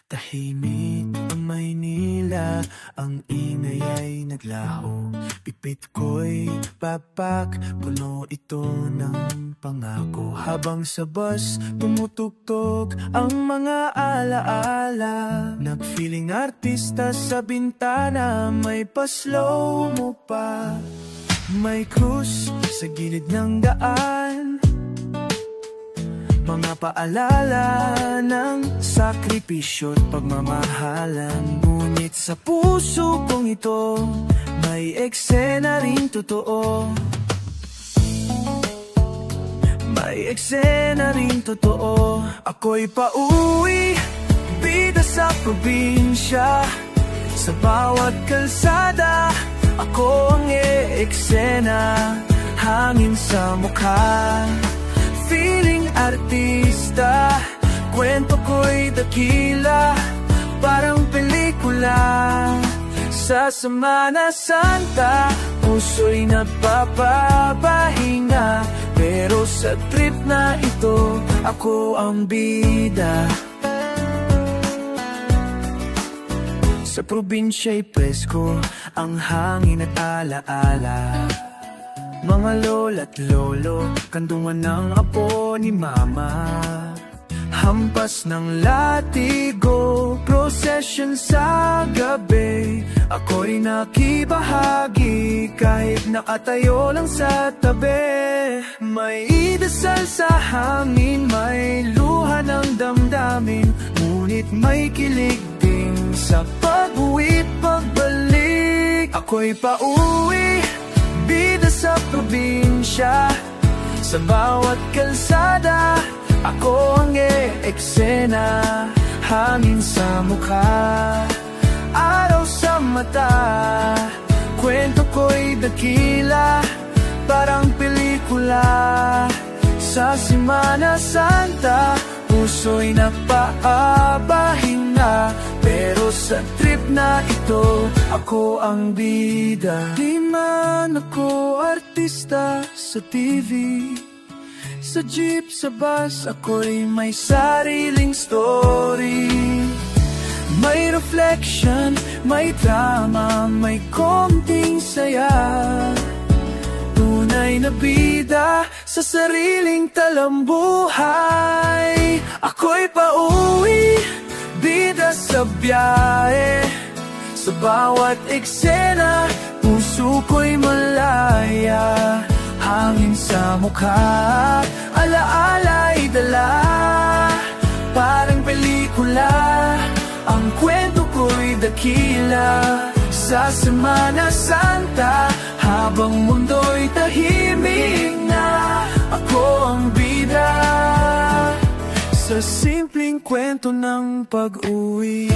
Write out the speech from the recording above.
Tahimik ang Maynila, ang ingay ay naglaho. Pipit ko'y papak, puno ito ng pangako. Habang sa bus tumutugtog ang mga alaala, nag-feeling artista sa bintana, may pa-slow mo pa. May krus sa gilid ng daan, mga paalala ng sakripisyo't pagmamahalan. Ngunit sa puso kong ito, may eksena rin totoo. May eksena rin totoo. Ako'y pauwi, bida sa probinsya. Sa bawat kalsada, ako ang eksena. Hangin sa mukha, feeling artista. Kwento ko'y dakila, parang pelikula. Sa Semana Santa, puso'y nagpapapahinga. Pero sa trip na ito, ako ang bida. Sa probinsya'y presko ang hangin at alaala. Mga lola't lolo, kanduman ng apo ni mama. Hampas ng latigo, procession sa gabi. Ako'y nakibahagi kahit nakatayo lang sa tabi. May idasal sa hangin, may luha ng damdamin. Ngunit may kilig din sa pag-uwi't pagbalik. Ako'y pauwi, bida sa probinsya. Sa bawat kalsada, ako ang eksena. Hangin sa mukha, araw sa mata. Kwento ko'y dakila, parang pelikula. Sa Semana Santa, puso'y nagpapahinga. Pero sa trip na ito, ako ang bida. Di man ako artista sa TV, sa jeep, sa bus, ako'y may sariling story. May reflection, may drama, may konting saya. Tunay na bida sa sariling talambuhay. Ako'y pauwi, bida sa biyahe. Sa bawat eksena, puso ko'y malaya. Hangin sa mukha, alaala'y dala. Parang pelikula, ang kwento ko'y dakila. Sa Semana Santa, habang mundo'y tahimik na, ako ang bida. Sa simpleng kwento ng pag-uwi.